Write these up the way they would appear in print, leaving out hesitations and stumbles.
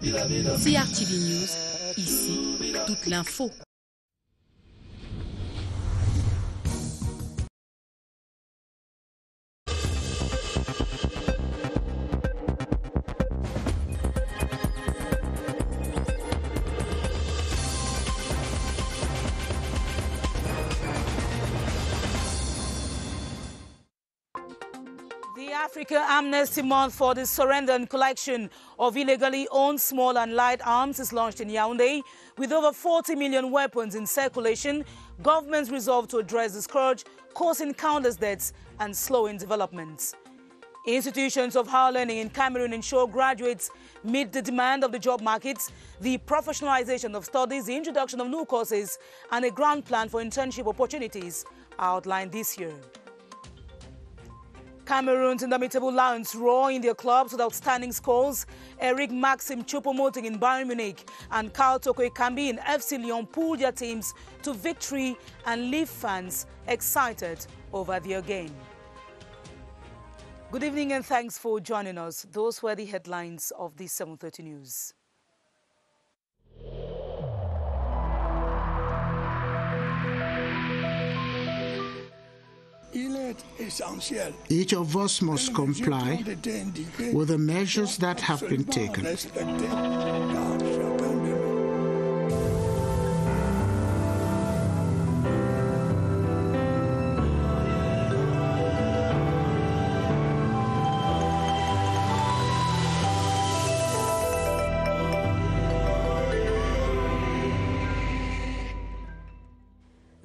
CRTV News, ici, toute l'info. The Africa Amnesty Month for the surrender and collection of illegally owned small and light arms is launched in Yaoundé. With over 40 million weapons in circulation, governments resolve to address the scourge, causing countless deaths and slowing developments. Institutions of higher learning in Cameroon ensure graduates meet the demand of the job markets, the professionalization of studies, the introduction of new courses, and a grand plan for internship opportunities are outlined this year. Cameroon's indomitable Lions roar in their clubs with outstanding scores. Eric Maxim Choupo-Moting in Bayern Munich and Karl Toko Ekambi in FC Lyon pulled their teams to victory and leave fans excited over their game. Good evening and thanks for joining us. Those were the headlines of the 7:30 News. Each of us must comply with the measures that have been taken.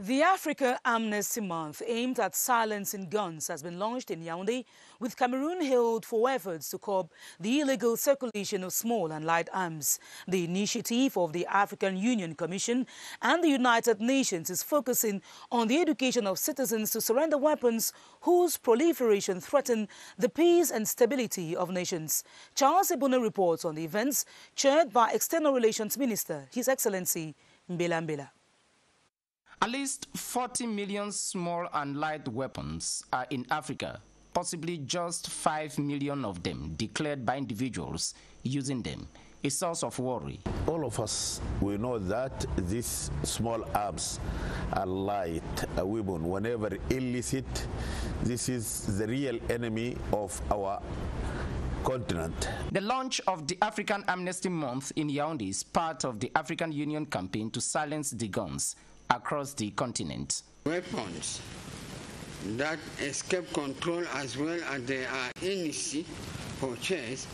The Africa Amnesty Month, aimed at silencing guns, has been launched in Yaoundé, with Cameroon hailed for efforts to curb the illegal circulation of small and light arms. The initiative of the African Union Commission and the United Nations is focusing on the education of citizens to surrender weapons whose proliferation threaten the peace and stability of nations. Charles Ebune reports on the events chaired by External Relations Minister, His Excellency Mbela Mbela. At least 40 million small and light weapons are in Africa, possibly just 5 million of them declared by individuals using them, a source of worry. All of us, we know that these small arms are light weapons. Whenever illicit, this is the real enemy of our continent. The launch of the African Amnesty Month in Yaoundé is part of the African Union campaign to silence the guns across the continent. Weapons that escape control as well as they are illicit purchase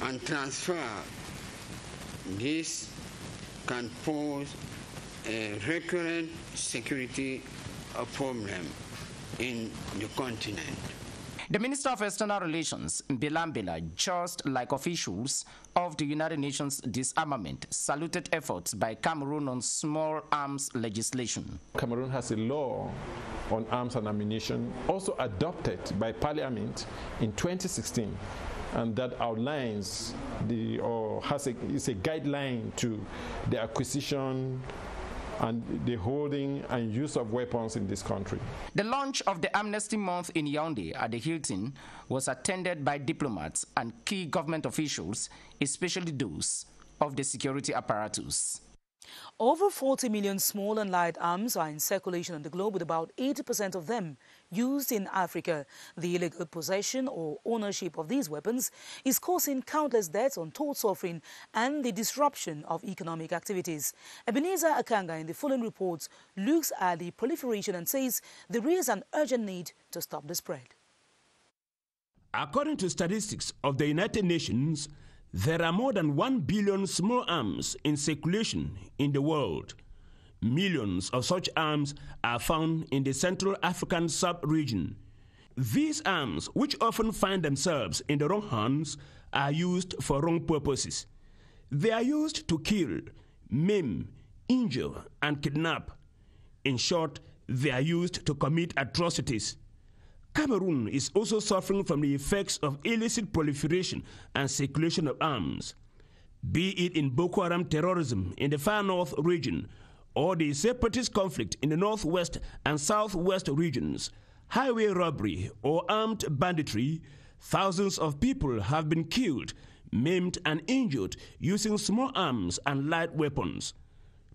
and transfer. This can pose a recurrent security problem in the continent. The Minister of External Relations, Mbela Mbela, just like officials of the United Nations Disarmament, saluted efforts by Cameroon on small arms legislation. Cameroon has a law on arms and ammunition, also adopted by Parliament in 2016, and that outlines is a guideline to the acquisition and the holding and use of weapons in this country. The launch of the Amnesty Month in Yaoundé at the Hilton was attended by diplomats and key government officials, especially those of the security apparatus. Over 40 million small and light arms are in circulation on the globe, with about 80% of them used in Africa. The illegal possession or ownership of these weapons is causing countless deaths, untold suffering, and the disruption of economic activities. Ebenezer Akanga in the following reports looks at the proliferation and says there is an urgent need to stop the spread. According to statistics of the United Nations, there are more than 1 billion small arms in circulation in the world. Millions of such arms are found in the Central African sub-region. These arms, which often find themselves in the wrong hands, are used for wrong purposes. They are used to kill, maim, injure, and kidnap. In short, they are used to commit atrocities. Cameroon is also suffering from the effects of illicit proliferation and circulation of arms, be it in Boko Haram terrorism in the far north region or the separatist conflict in the northwest and southwest regions, highway robbery or armed banditry. Thousands of people have been killed, maimed and injured using small arms and light weapons.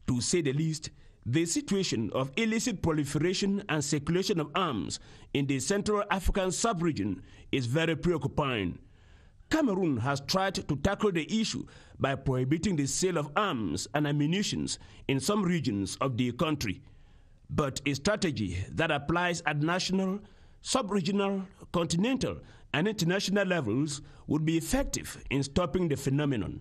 To say the least, the situation of illicit proliferation and circulation of arms in the Central African sub-region is very preoccupying. Cameroon has tried to tackle the issue by prohibiting the sale of arms and ammunition in some regions of the country. But a strategy that applies at national, sub-regional, continental, and international levels would be effective in stopping the phenomenon.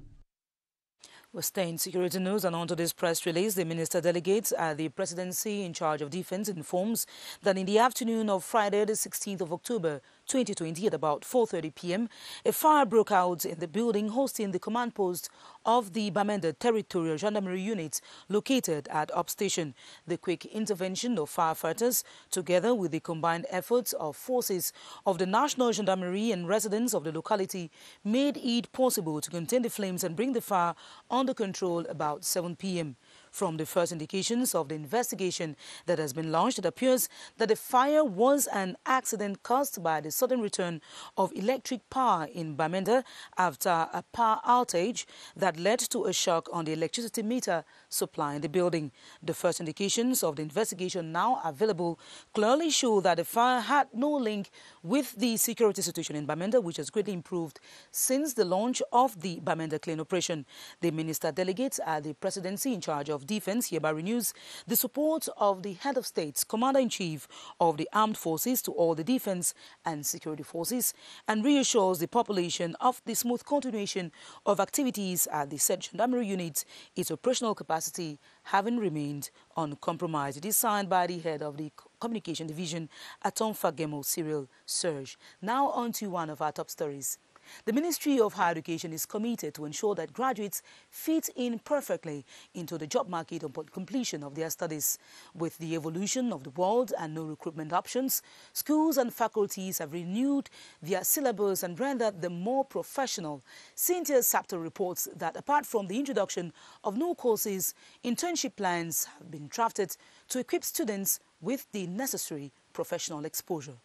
We're staying security news, and onto this press release, the minister delegates at the presidency in charge of defense informs that in the afternoon of Friday, the 16th of October, 2020, at about 4:30 p.m., a fire broke out in the building hosting the command post of the Bamenda Territorial Gendarmerie Unit located at Upstation. The quick intervention of firefighters, together with the combined efforts of forces of the National Gendarmerie and residents of the locality, made it possible to contain the flames and bring the fire under control about 7 p.m. From the first indications of the investigation that has been launched, it appears that the fire was an accident caused by the sudden return of electric power in Bamenda after a power outage that led to a shock on the electricity meter supplying the building. The first indications of the investigation now available clearly show that the fire had no link with the security situation in Bamenda, which has greatly improved since the launch of the Bamenda Clean Operation. The minister delegates at the presidency in charge of defense hereby renews the support of the head of states, commander-in-chief of the armed forces to all the defense and security forces, and reassures the population of the smooth continuation of activities at the said gendarmerie unit, its operational capacity having remained uncompromised. It is signed by the head of the communication division, Atom Fagemo Cyril Serge. Now on to one of our top stories. The Ministry of Higher Education is committed to ensure that graduates fit in perfectly into the job market upon completion of their studies. With the evolution of the world and no recruitment options, schools and faculties have renewed their syllabus and rendered them more professional. Cynthia Sapto reports that apart from the introduction of new courses, internship plans have been drafted to equip students with the necessary professional exposure.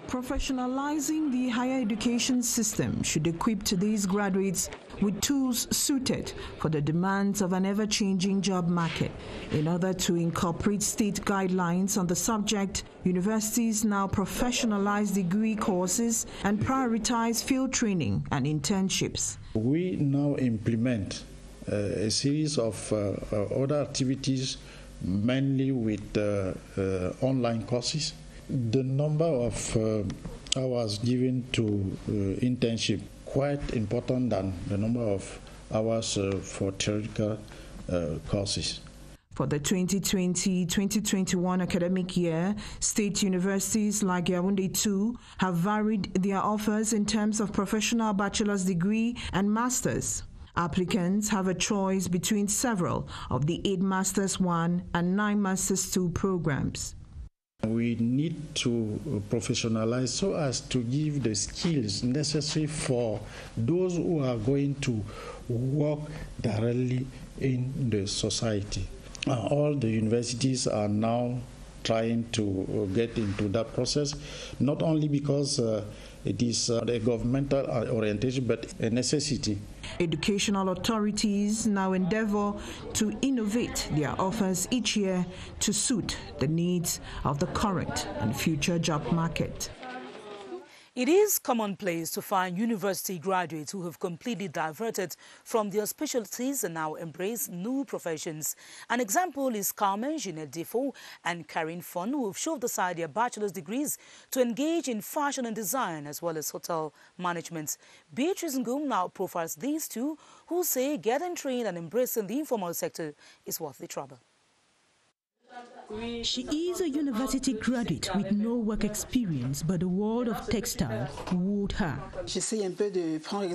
Professionalizing the higher education system should equip today's graduates with tools suited for the demands of an ever-changing job market. In order to incorporate state guidelines on the subject, universities now professionalize degree courses and prioritize field training and internships. We now implement a series of other activities, mainly with online courses. The number of hours given to internship quite important than the number of hours for theoretical courses. For the 2020-2021 academic year, state universities like Yaoundé 2 have varied their offers in terms of professional bachelor's degree and master's. Applicants have a choice between several of the 8 Masters 1 and 9 Masters 2 programs. We need to professionalize so as to give the skills necessary for those who are going to work directly in the society. All the universities are now trying to get into that process, not only because it is a governmental orientation, but a necessity. Educational authorities now endeavor to innovate their offers each year to suit the needs of the current and future job market. It is commonplace to find university graduates who have completely diverted from their specialties and now embrace new professions. An example is Carmen Jeanette Defoe and Karine Fon, who have shoved aside their bachelor's degrees to engage in fashion and design as well as hotel management. Beatrice Ngum now profiles these two, who say getting trained and embracing the informal sector is worth the trouble. She is a university graduate with no work experience, but the world of textile wooed her.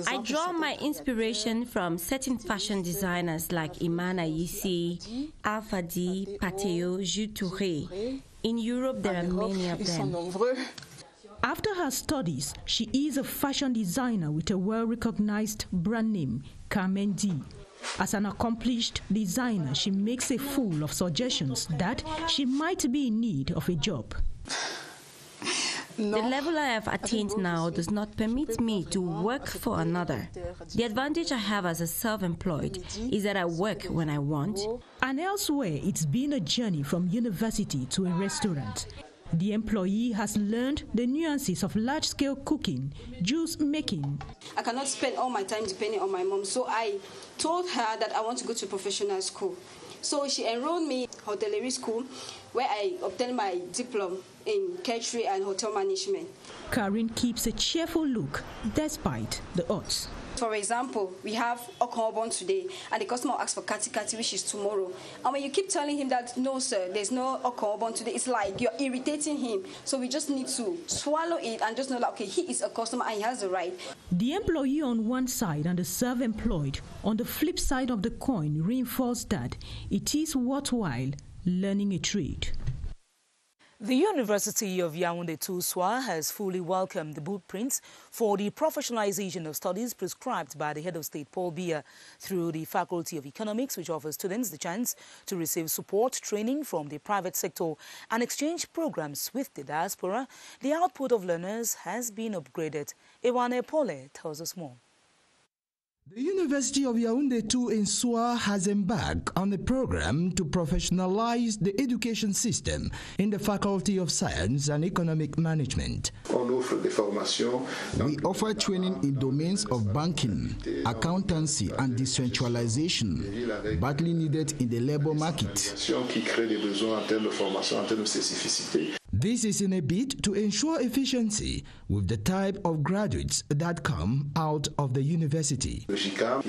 I draw my inspiration from certain fashion designers like Imana Yisi, Alpha D, Pateo, Jules Touré. In Europe, there are many of them. After her studies, she is a fashion designer with a well-recognized brand name, Carmen D. As an accomplished designer, she makes a fool of suggestions that she might be in need of a job. The level I have attained now does not permit me to work for another. The advantage I have as a self-employed is that I work when I want. And elsewhere, it's been a journey from university to a restaurant. The employee has learned the nuances of large-scale cooking, juice making. I cannot spend all my time depending on my mom, so I told her that I want to go to professional school. So she enrolled me in hotelery school, where I obtained my diploma in catering and hotel management. Karen keeps a cheerful look despite the odds. For example, we have okobon today, and the customer asks for kati, which is tomorrow. And when you keep telling him that, no, sir, there's no okobon today, it's like you're irritating him. So we just need to swallow it and just know that, okay, he is a customer and he has the right. The employee on one side and the self-employed on the flip side of the coin reinforce that it is worthwhile learning a trade. The University of Yaoundé SOA has fully welcomed the blueprints for the professionalization of studies prescribed by the head of state, Paul Biya, through the Faculty of Economics, which offers students the chance to receive support training from the private sector and exchange programs with the diaspora. The output of learners has been upgraded. Ewane Pole tells us more. The University of Yaoundé in SOA has embarked on a program to professionalize the education system in the Faculty of Science and Economic Management. We offer training in domains of banking, accountancy and decentralization, badly needed in the labor market. This is in a bid to ensure efficiency with the type of graduates that come out of the university. GCAM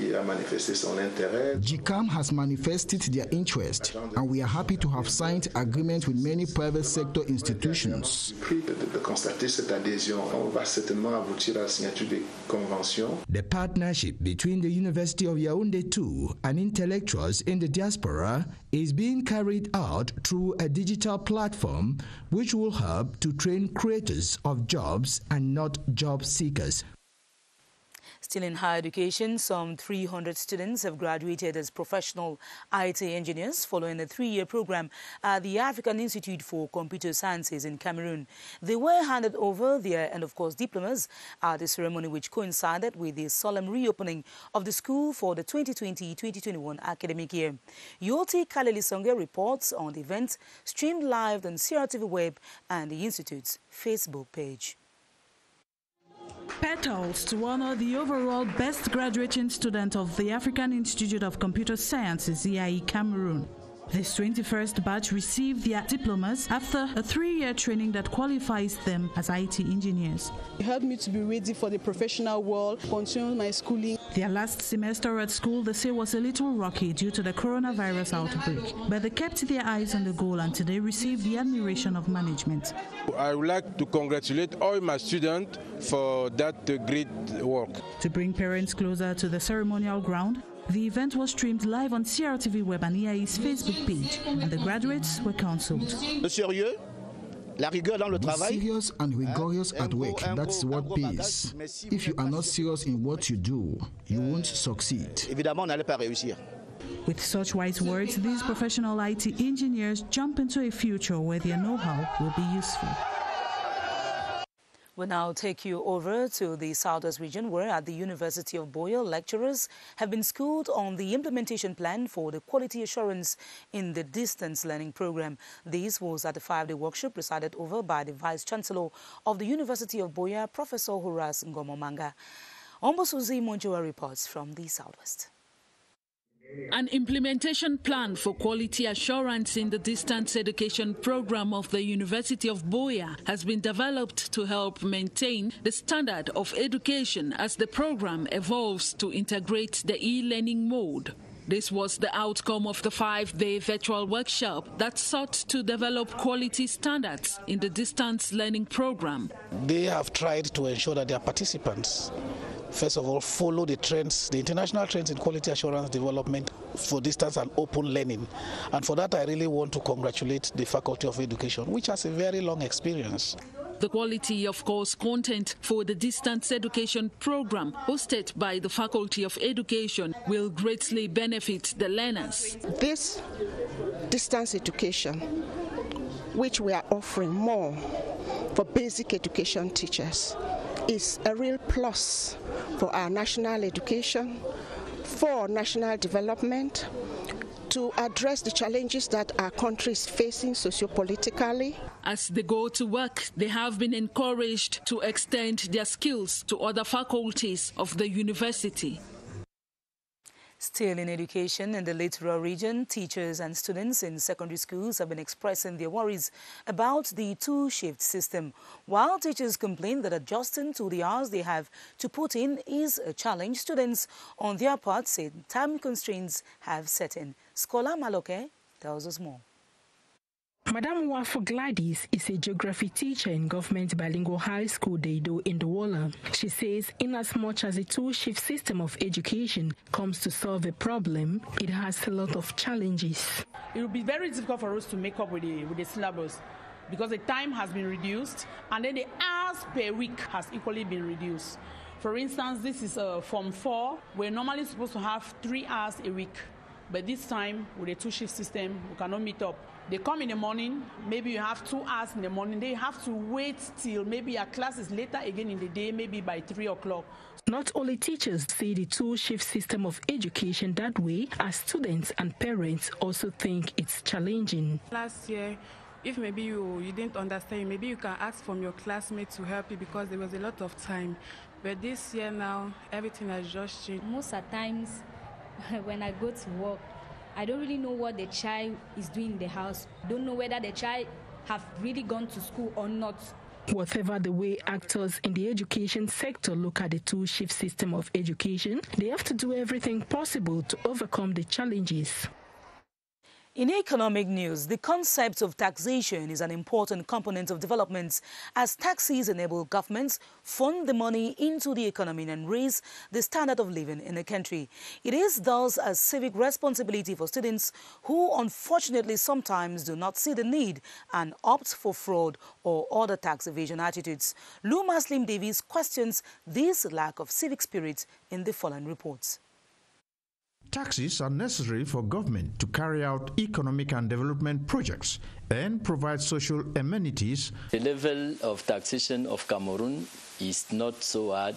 has manifested their interest, and we are happy to have signed agreements with many private sector institutions. The partnership between the University of Yaoundé and intellectuals in the diaspora is being carried out through a digital platform which will help to train creators of jobs and not job seekers. Still in higher education, some 300 students have graduated as professional IT engineers following a 3-year program at the African Institute for Computer Sciences in Cameroon. They were handed over their diplomas at the ceremony, which coincided with the solemn reopening of the school for the 2020-2021 academic year. Yoti Kaleli Songe reports on the event, streamed live on CRTV Web and the Institute's Facebook page. Petals to honor the overall best graduating student of the African Institute of Computer Sciences, EIE Cameroon. This 21st batch received their diplomas after a 3-year training that qualifies them as IT engineers. It helped me to be ready for the professional world, continue my schooling. Their last semester at school, they say, was a little rocky due to the coronavirus outbreak, but they kept their eyes on the goal and today received the admiration of management. I would like to congratulate all my students for that great work. To bring parents closer to the ceremonial ground, the event was streamed live on CRTV Web and EIE's Facebook page, and the graduates were counseled. Serious and rigorous at work, that's what pays. If you are not serious in what you do, you won't succeed. With such wise words, these professional IT engineers jump into a future where their know-how will be useful. We'll now take you over to the Southwest region, where at the University of Boya, lecturers have been schooled on the implementation plan for the quality assurance in the distance learning program. This was at a 5-day workshop presided over by the Vice-Chancellor of the University of Boya, Professor Horace Ngomomanga. Ombosuzi Monjoa reports from the Southwest. An implementation plan for quality assurance in the distance education program of the University of Boya has been developed to help maintain the standard of education as the program evolves to integrate the e-learning mode. This was the outcome of the 5-day virtual workshop that sought to develop quality standards in the distance learning program. They have tried to ensure that their participants, first of all, follow the trends, the international trends in quality assurance development for distance and open learning. And for that, I really want to congratulate the Faculty of Education, which has a very long experience. The quality of course content for the distance education program hosted by the Faculty of Education will greatly benefit the learners. This distance education, which we are offering more for basic education teachers is a real plus for our national education, for national development, to address the challenges that our country is facing socio-politically. As they go to work, they have been encouraged to extend their skills to other faculties of the university. Still in education, in the Littoral region, teachers and students in secondary schools have been expressing their worries about the two-shift system. While teachers complain that adjusting to the hours they have to put in is a challenge, students on their part say time constraints have set in. Scholar Maloke tells us more. Madam Wafo Gladys is a geography teacher in Government Bilingual High School Deido in Douala. She says inasmuch as a two-shift system of education comes to solve a problem, it has a lot of challenges. It will be very difficult for us to make up with the syllabus because the time has been reduced and then the hours per week has equally been reduced. For instance, this is Form 4. We're normally supposed to have 3 hours a week, but this time with a two-shift system, we cannot meet up. They come in the morning, maybe you have 2 hours in the morning. They have to wait till maybe your class is later again in the day, maybe by 3 o'clock. Not only teachers see the two-shift system of education that way, as students and parents also think it's challenging. Last year, if maybe you didn't understand, maybe you can ask from your classmates to help you because there was a lot of time. But this year now, everything has just changed. Most of the times when I go to work, I don't really know what the child is doing in the house. Don't know whether the child have really gone to school or not. Whatever the way actors in the education sector look at the two-shift system of education, they have to do everything possible to overcome the challenges. In economic news, the concept of taxation is an important component of development as taxes enable governments fund the money into the economy and raise the standard of living in the country. It is thus a civic responsibility for students who unfortunately sometimes do not see the need and opt for fraud or other tax evasion attitudes. Lou Maslim Davies questions this lack of civic spirit in the following reports. Taxes are necessary for government to carry out economic and development projects and provide social amenities. The level of taxation of Cameroon is not so hard.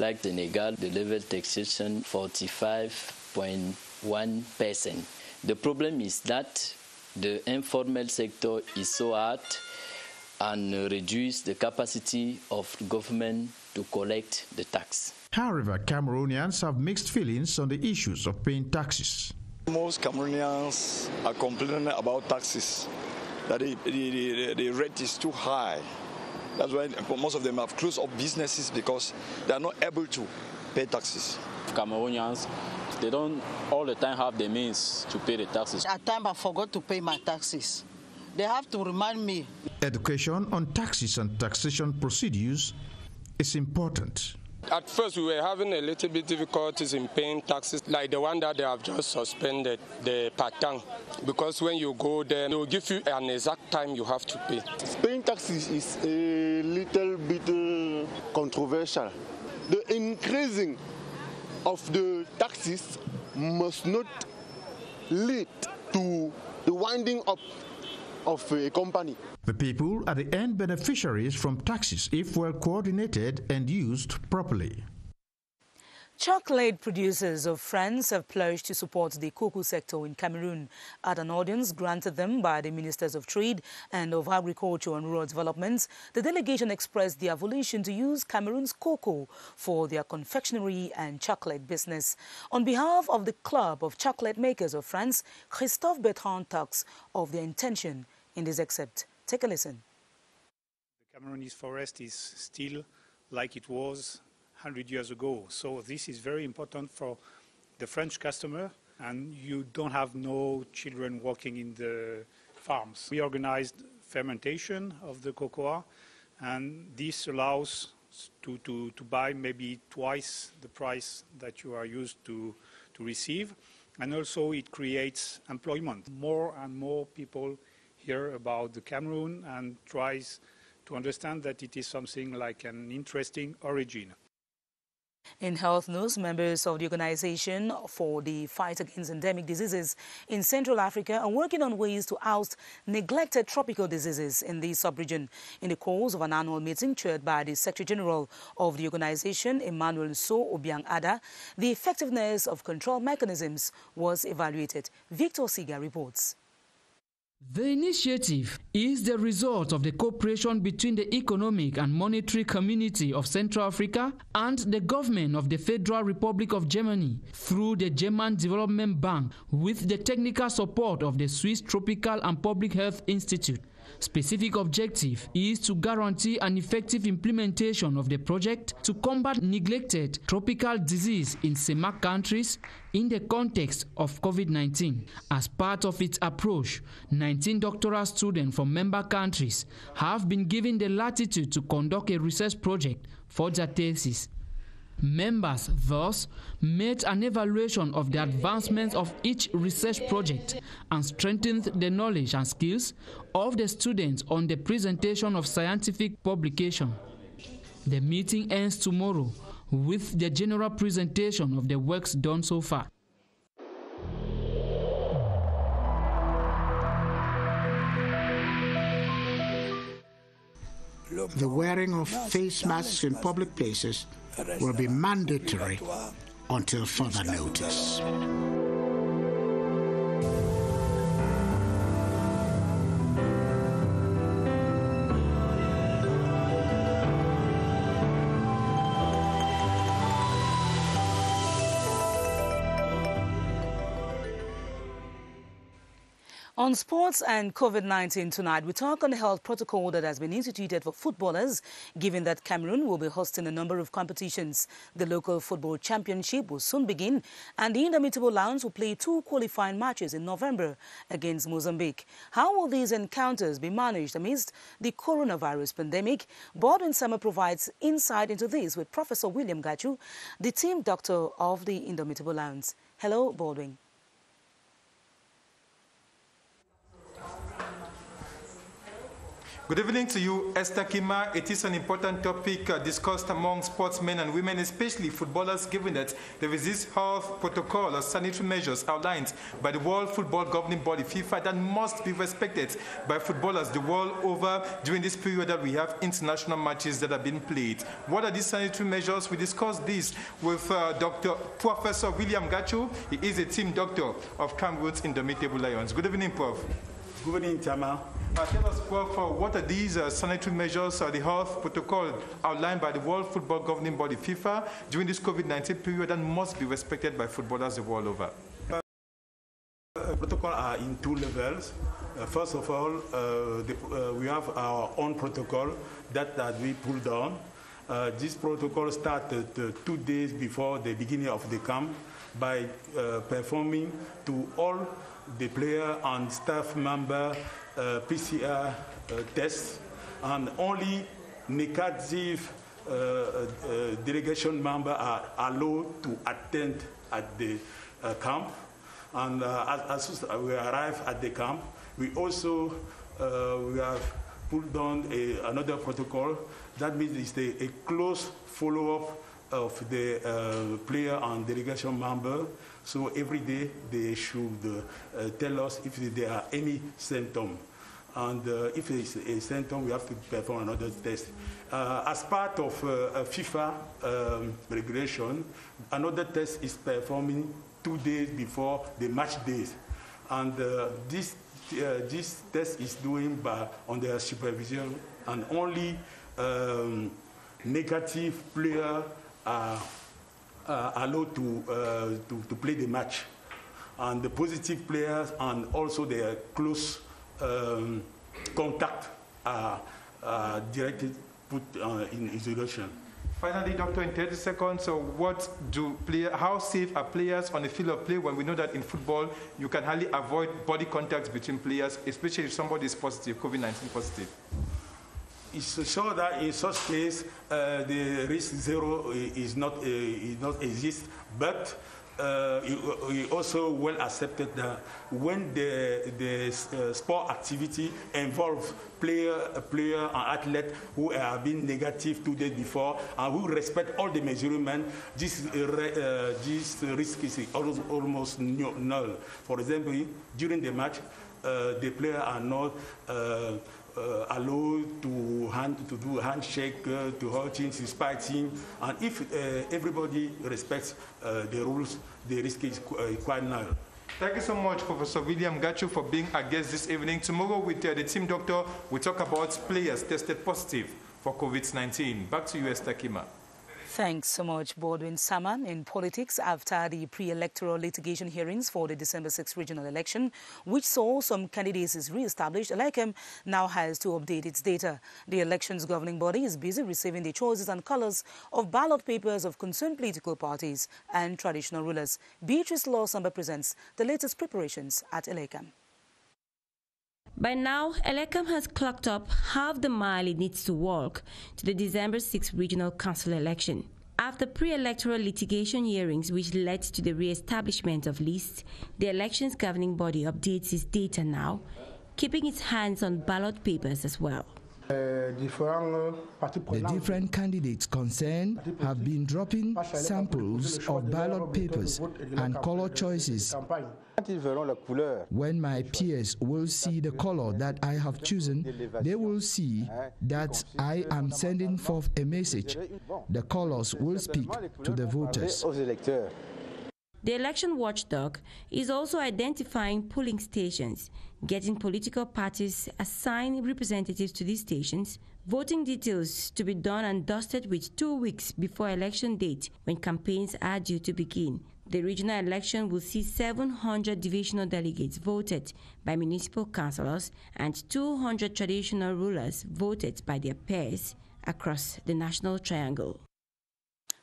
Like Senegal, the level taxation 45.1%. The problem is that the informal sector is so hard and reduce the capacity of government to collect the tax. However, Cameroonians have mixed feelings on the issues of paying taxes. Most Cameroonians are complaining about taxes, that the rate is too high. That's why most of them have closed up businesses because they are not able to pay taxes. Cameroonians, they don't all the time have the means to pay the taxes. At times I forgot to pay my taxes. They have to remind me. Education on taxes and taxation procedures is important. At first, we were having a little bit difficulties in paying taxes, like the one that they have just suspended, the patang, because when you go there, they will give you an exact time you have to pay. Paying taxes is a little bit controversial. The increasing of the taxes must not lead to the winding up of a company. The people are the end beneficiaries from taxes if well coordinated and used properly. Chocolate producers of France have pledged to support the cocoa sector in Cameroon at an audience granted them by the Ministers of Trade and of Agriculture and Rural Development. The delegation expressed their volition to use Cameroon's cocoa for their confectionery and chocolate business. On behalf of the Club of Chocolate Makers of France, Christophe Bertrand talks of their intention in this excerpt. Take a listen. The Cameroonese forest is still like it was 100 years ago. So this is very important for the French customer, and you don't have no children working in the farms. We organized fermentation of the cocoa, and this allows to buy maybe twice the price that you are used to receive, and also it creates employment. More and more people hear about the Cameroon and tries to understand that it is something like an interesting origin. In health news, members of the Organization for the Fight Against Endemic Diseases in Central Africa are working on ways to oust neglected tropical diseases in the sub-region. In the course of an annual meeting chaired by the Secretary General of the organization, Emmanuel So Obiang Ada, the effectiveness of control mechanisms was evaluated. Victor Siga reports. The initiative is the result of the cooperation between the economic and monetary community of Central Africa and the government of the Federal Republic of Germany through the German Development Bank with the technical support of the Swiss Tropical and Public Health Institute. Specific objective is to guarantee an effective implementation of the project to combat neglected tropical disease in CEMAC countries in the context of COVID-19. As part of its approach, 19 doctoral students from member countries have been given the latitude to conduct a research project for their thesis. Members thus made an evaluation of the advancements of each research project and strengthened the knowledge and skills of the students on the presentation of scientific publication. The meeting ends tomorrow with the general presentation of the works done so far. The wearing of face masks in public places will be mandatory until further notice. On sports and COVID-19 tonight, we talk on the health protocol that has been instituted for footballers, given that Cameroon will be hosting a number of competitions. The local football championship will soon begin, and the Indomitable Lions will play 2 qualifying matches in November against Mozambique. How will these encounters be managed amidst the coronavirus pandemic? Baldwin Summer provides insight into this with Professor William Gachu, the team doctor of the Indomitable Lions. Hello, Baldwin. Good evening to you, Esther Kima. It is an important topic discussed among sportsmen and women, especially footballers, given that there is this health protocol or sanitary measures outlined by the World Football Governing Body, FIFA, that must be respected by footballers the world over during this period that we have international matches that are being played. What are these sanitary measures? We discussed this with Professor William Gachu. He is a team doctor of Cameroon's Indomitable Lions. Good evening, Prof. Good evening, Tama. Tell us, Prof, what are these sanitary measures, the health protocol outlined by the World Football Governing Body, FIFA, during this COVID-19 period and must be respected by footballers the world over? Protocols are in 2 levels. First of all, we have our own protocol that we pulled down. This protocol started 2 days before the beginning of the camp by performing to all the player and staff member PCR tests, and only negative delegation members are allowed to attend at the camp. And as soon as we arrive at the camp, we also we have put down another protocol. That means it's a close follow-up of the player and delegation member. So every day they should tell us if there are any symptoms. And if there is a symptom, we have to perform another test. As part of FIFA regulation, another test is performing 2 days before the match days. And this test is doing under supervision, and only negative players are allowed to play the match. And the positive players and also their close contact are directed, put in isolation. Finally, Doctor, in 30 seconds, so how safe are players on the field of play when we know that in football you can hardly avoid body contacts between players, especially if somebody is positive, COVID-19 positive? It's sure that in such case the risk zero is not exist, but he also well accepted that when the sport activity involves player and athlete who have been negative 2 days before and who respect all the measurements, this risk is almost null. For example, during the match, the players are not allowed to do handshake, to hold things, to spike team, and if everybody respects the rules, the risk is quite null. Thank you so much, Professor William Gachu, for being our guest this evening. Tomorrow with the team doctor, we talk about players tested positive for COVID-19. Back to you, Esther Kima. Thanks so much, Baldwin Saman. In politics, after the pre-electoral litigation hearings for the December 6th regional election, which saw some candidates re-established, Elekem now has to update its data. The elections governing body is busy receiving the choices and colors of ballot papers of concerned political parties and traditional rulers. Beatrice Lawsamba presents the latest preparations at Elekem. By now, Elekem has clocked up half the mile it needs to walk to the December 6th regional council election. After pre-electoral litigation hearings which led to the re-establishment of lists, the elections governing body updates its data now, keeping its hands on ballot papers as well. The different candidates concerned have been dropping samples of ballot papers and color choices. When my peers will see the color that I have chosen, they will see that I am sending forth a message. The colors will speak to the voters. The election watchdog is also identifying polling stations, getting political parties assigned representatives to these stations, voting details to be done and dusted with 2 weeks before election date when campaigns are due to begin. The regional election will see 700 divisional delegates voted by municipal councillors and 200 traditional rulers voted by their peers across the National Triangle.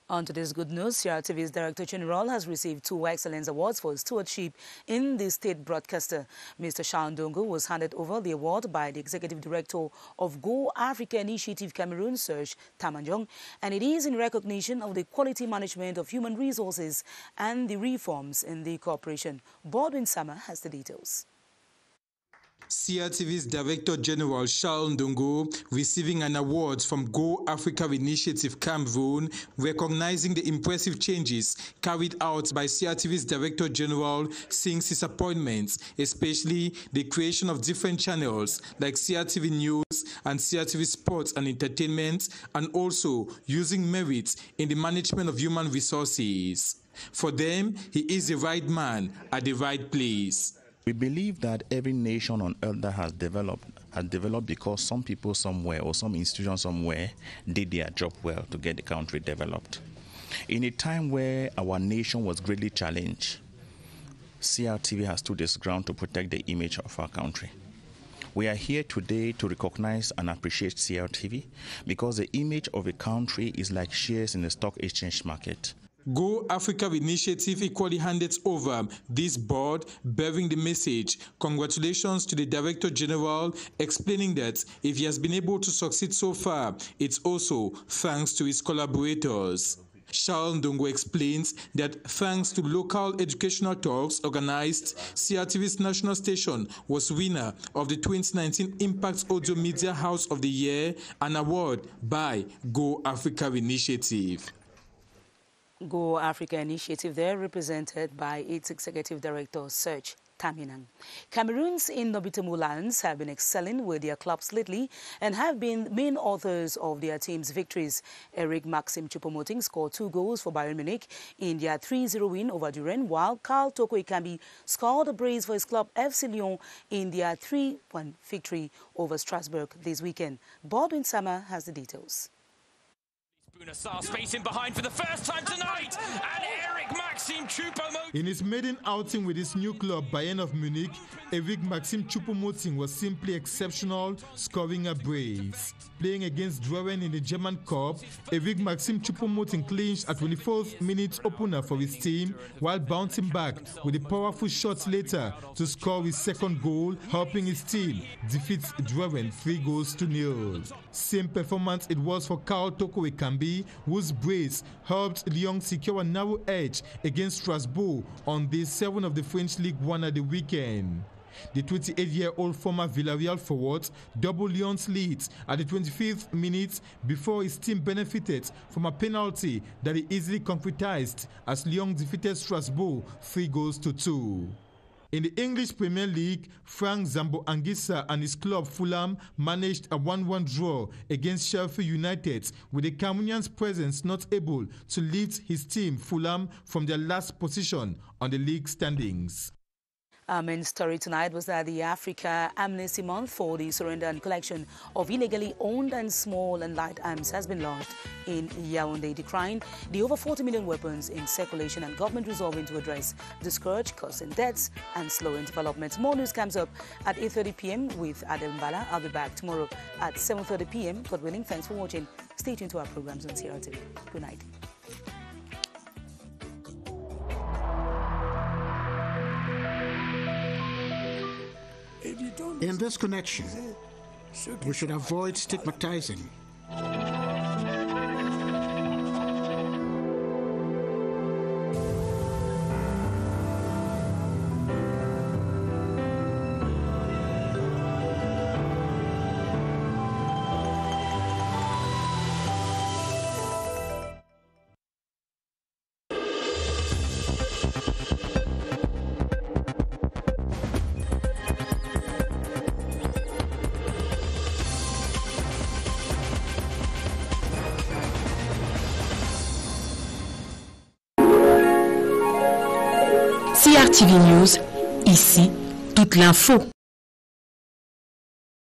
On to this good news, CRTV's Director General has received 2 Excellence Awards for his stewardship in the state broadcaster. Mr. Shaun Dongo was handed over the award by the Executive Director of Go Africa Initiative Cameroon, Serge Tamanjong, and it is in recognition of the quality management of human resources and the reforms in the corporation. Baldwin Sama has the details. CRTV's Director General Shaun Dongo receiving an award from Go Africa Initiative Cameroon, recognizing the impressive changes carried out by CRTV's Director General since his appointment, especially the creation of different channels like CRTV News and CRTV Sports and Entertainment, and also using merit in the management of human resources. For them, he is the right man at the right place. We believe that every nation on earth that has developed because some people somewhere or some institution somewhere did their job well to get the country developed. In a time where our nation was greatly challenged, CRTV has stood its ground to protect the image of our country. We are here today to recognize and appreciate CRTV because the image of a country is like shares in the stock exchange market. Go Africa Initiative equally handed over this board, bearing the message, congratulations to the Director General, explaining that if he has been able to succeed so far, it's also thanks to his collaborators. Shaun Dongo explains that thanks to local educational talks organized, CRTV's national station was winner of the 2019 Impact Audio Media House of the Year, an award by Go Africa Initiative. Go Africa Initiative there, represented by its Executive Director, Serge Taminang. Cameroon's Indomitable Lions have been excelling with their clubs lately and have been main authors of their team's victories. Eric Maxim Choupo-Moting scored 2 goals for Bayern Munich in their 3-0 win over Duren, while Carl Toko Ekambi scored a brace for his club FC Lyon in their 3-1 victory over Strasbourg this weekend. Baldwin Sama has the details. Bounassar spacing behind for the first time tonight, and Eric Maxim Choupo-Moting. In his maiden outing with his new club, Bayern of Munich, Eric Maxim Choupo-Moting was simply exceptional, scoring a brace. Playing against Duren in the German Cup, Eric Maxim Choupo-Moting clinched a 24th minute opener for his team, while bouncing back with a powerful shot later to score his second goal, helping his team defeat Duren 3-0. Same performance it was for Carl Toko Ekambi, whose brace helped Lyon secure a narrow edge match against Strasbourg on day 7 of the French Ligue 1 at the weekend. The 28-year-old former Villarreal forward doubled Lyon's lead at the 25th minute before his team benefited from a penalty that he easily concretized as Lyon defeated Strasbourg 3-2. In the English Premier League, Frank Zambo-Anguissa and his club Fulham managed a 1-1 draw against Sheffield United, with the Cameroonian's presence not able to lift his team Fulham from their last position on the league standings. Our main story tonight was that the Africa Amnesty Month for the surrender and collection of illegally owned and small and light arms has been launched in Yaoundé, decrying the over 40 million weapons in circulation and government resolving to address the scourge causing deaths and slowing development. More news comes up at 8:30 p.m. with Adam Bala. I'll be back tomorrow at 7:30 p.m. God willing. Thanks for watching. Stay tuned to our programs on CRTV. Good night. In this connection, we should avoid stigmatizing. CRTV News, ici, toute l'info.